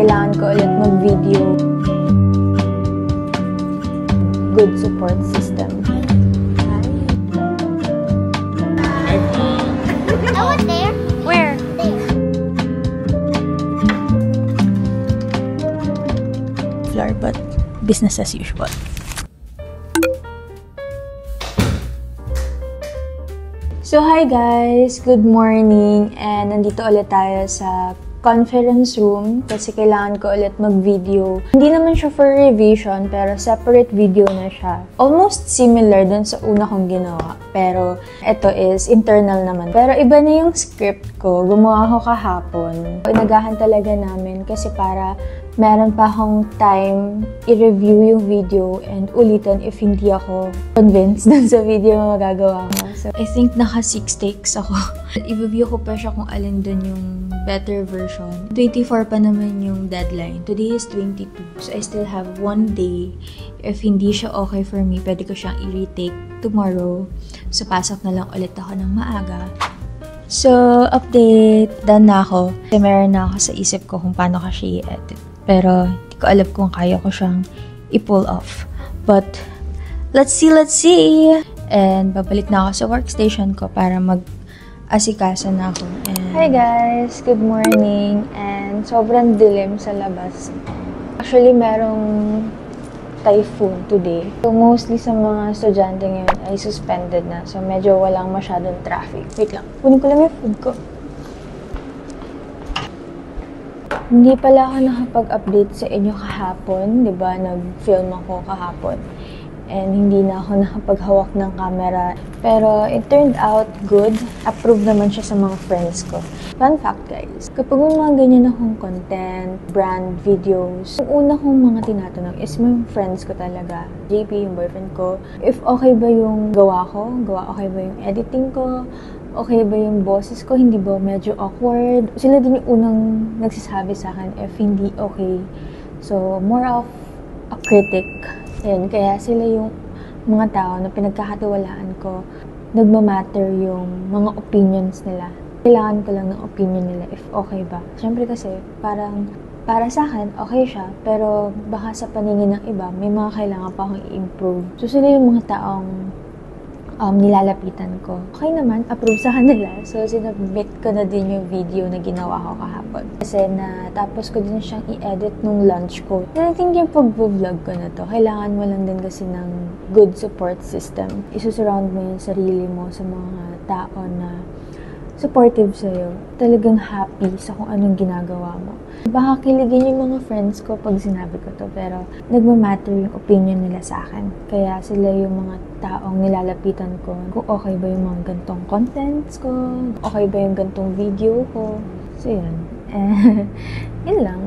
kailangan ko ulit mag-video. Good support system. Oh, there? Where? Floor, but business as usual. So, hi guys! Good morning! And nandito ulit tayo sa conference room kasi kailangan ko ulit mag-video. Hindi naman siya for revision, pero separate video na siya. Almost similar dun sa una kong ginawa. Pero, ito is internal naman. Pero iba na yung script ko. Gumawa ako kahapon. Inagahan talaga namin kasi para meron pa akong time i-review yung video and ulitin if hindi ako convinced dun sa video na magagawa ko. So, I think naka 6 takes ako. I-review ko pa siya kung alin dun yung better version. 24 pa naman yung deadline. Today is 22. So, I still have 1 day. If hindi siya okay for me, pwede ko siyang i-retake tomorrow. So, pasok na lang ulit ako ng maaga. So, update. Done na ako. Kasi meron na ako sa isip ko kung paano ko siya i-edit. Pero, hindi ko alam kung kaya ko siyang i-pull off. But, let's see! And, babalik na ako sa workstation ko para mag-asikaso na ako. And hi guys! Good morning! And, sobrang dilim sa labas. Actually, merong typhoon today. So, mostly sa mga estudyante ngayon ay suspended na. So, medyo walang masyadong traffic. Wait lang. Kunin ko lang yung food ko. Hindi pala ako nakapag-update sa inyo kahapon, di ba? Nag-film ako kahapon. And hindi na ako nakapaghawak ng camera. Pero it turned out good. Approved naman siya sa mga friends ko. Fun fact guys, kapag may mga ganyan akong content, brand videos, yung una kong mga tinatanong is mga friends ko talaga. JP, yung boyfriend ko. If okay ba yung gawa ko? Okay ba yung editing ko? Okay ba yung boses ko? Hindi ba medyo awkward? Sila din yung unang nagsasabi sa akin if hindi okay. So, more of a critic. Yan, kaya sila yung mga tao na pinagkakatiwalaan ko. Nagmamatter yung mga opinions nila. Kailangan ko lang ng opinion nila if okay ba. Siyempre kasi, parang para sa akin, okay siya. Pero baka sa paningin ng iba, may mga kailangan pa akong i-improve. So, sila yung mga taong nilalapitan ko. Okay naman, approve sa kanila. So, sinubmit ko na din yung video na ginawa ko kahapon. Kasi natapos ko din siyang i-edit nung lunch ko. I think yung pag-vlog ko na to, kailangan mo lang din kasi ng good support system. Isusurround mo yung sarili mo sa mga tao na supportive sa'yo. Talagang happy sa kung anong ginagawa mo. Baka kiligin yung mga friends ko pag sinabi ko to, pero nagmamatter yung opinion nila sa akin. Kaya sila yung mga taong nilalapitan ko. Kung okay ba yung mga gantong contents ko, okay ba yung gantong video ko. So, yun. Yun lang.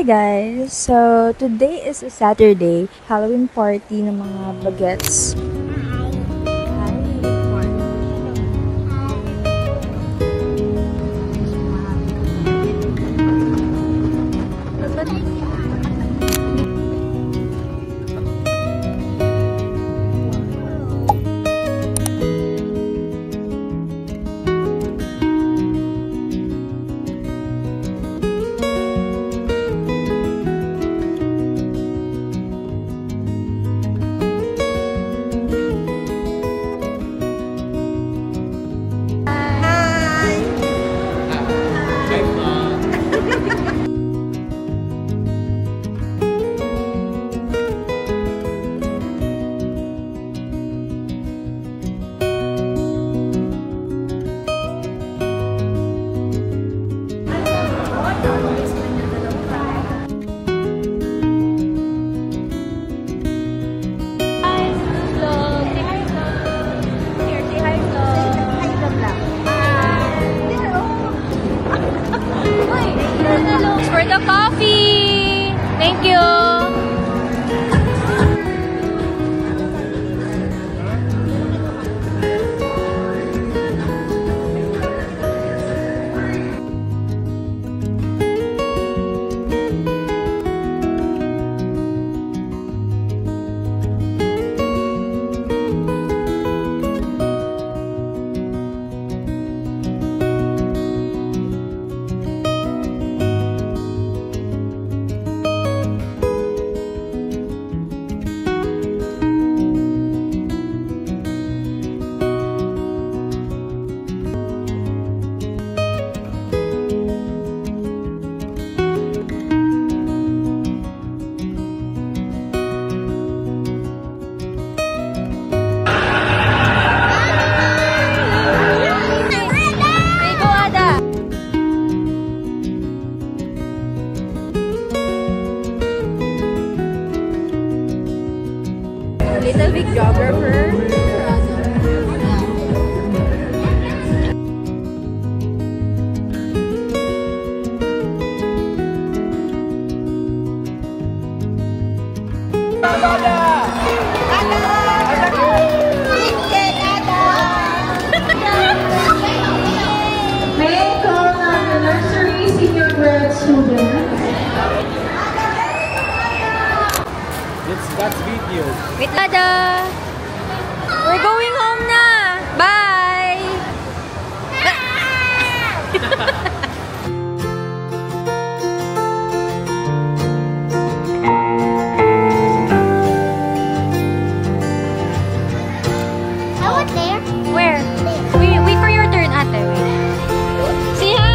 Hi guys! So, today is a Saturday, Halloween party ng mga bagets. For the coffee! Thank you! Little Big Geographer. May I call on the nursery senior grade students? That's video. Wait, Dada! We're going home na! Bye! I was there. Where? Wait for your turn, ate. Wait. Say hi!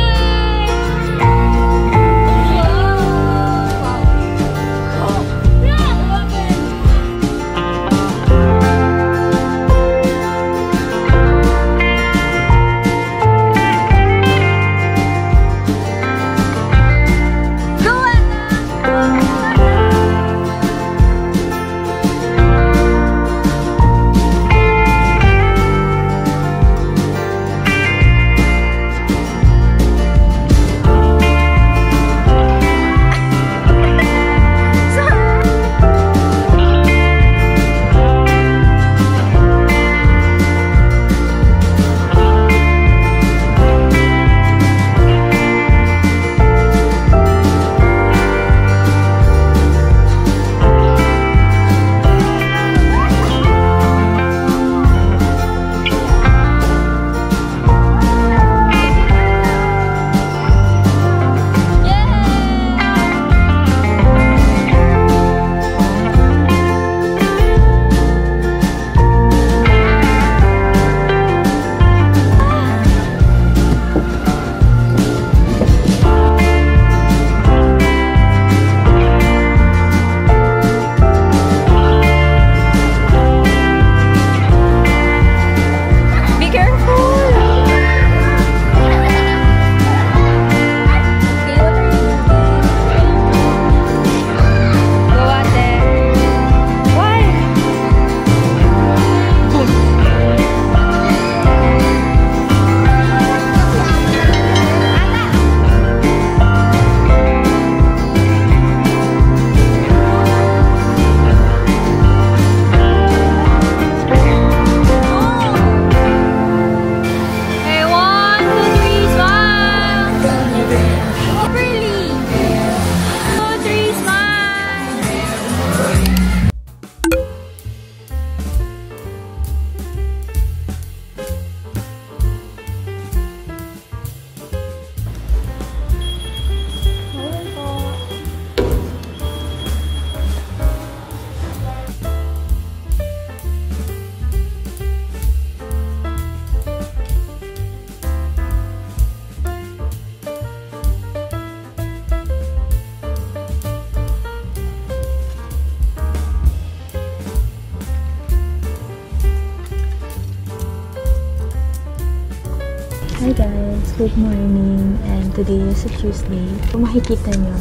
Hi guys! Good morning! And today is a Tuesday. Kung makikita nyo,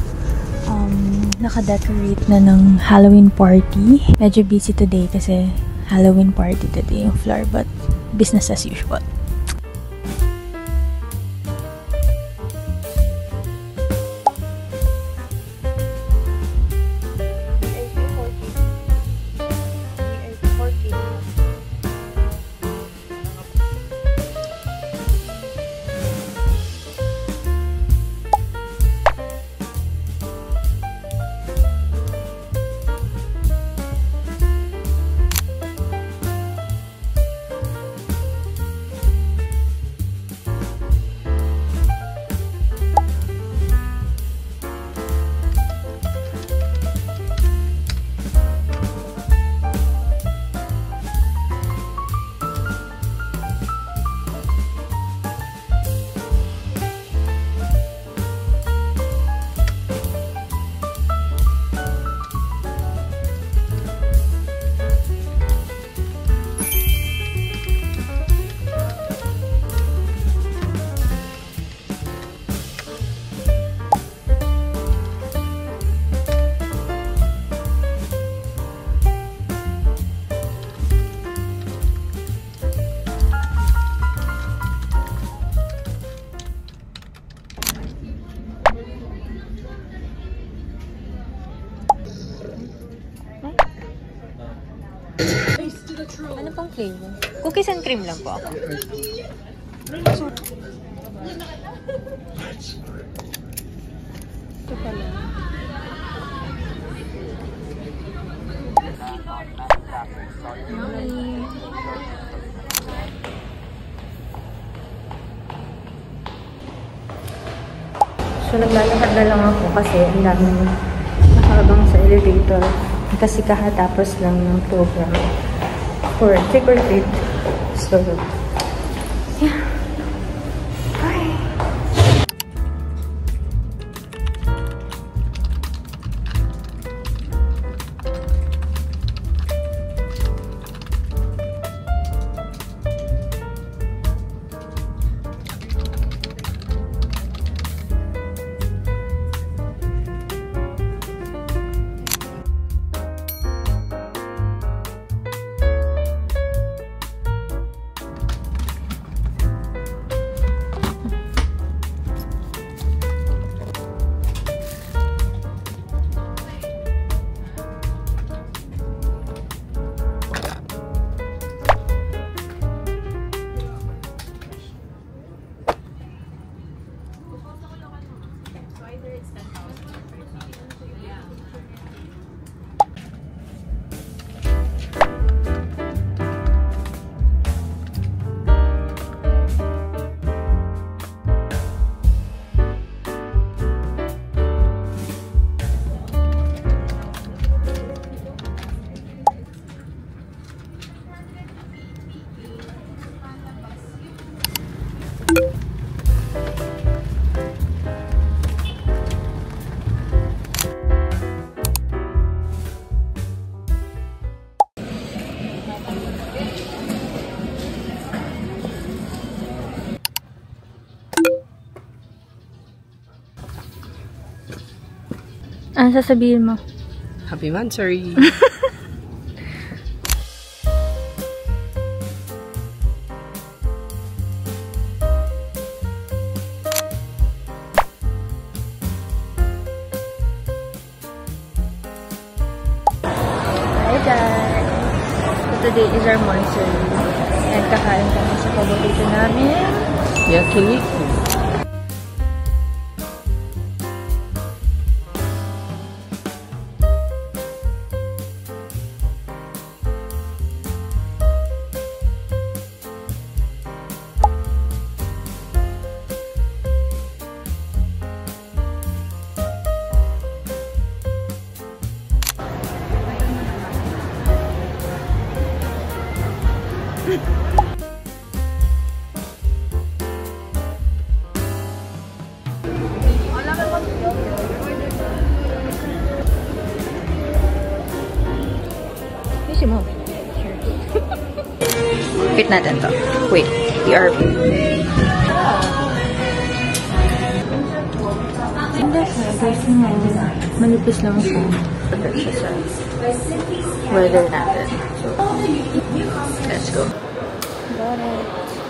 naka-decorate na ng Halloween party. Medyo busy today kasi Halloween party today yung floor, but business as usual. Ano pang flavor? Cookies and cream lang po ako. Ito pala. So, naglalakad na lang ako kasi ang dami nakaabang sa elevator. Kasi kakatapos lang ng program for trick or treat. So, yeah. Bye! Ano sasabihin mo? Happy Mansari! Hi guys! So today is our monthsary. And kakain kami sa paborito namin. Yakiniku! Ayusin mo. Fit natin to. Wait, we are... maganda siya. Kasi nga, manipis lang siya. Perfect siya sa weather natin. So, let's go. Got it.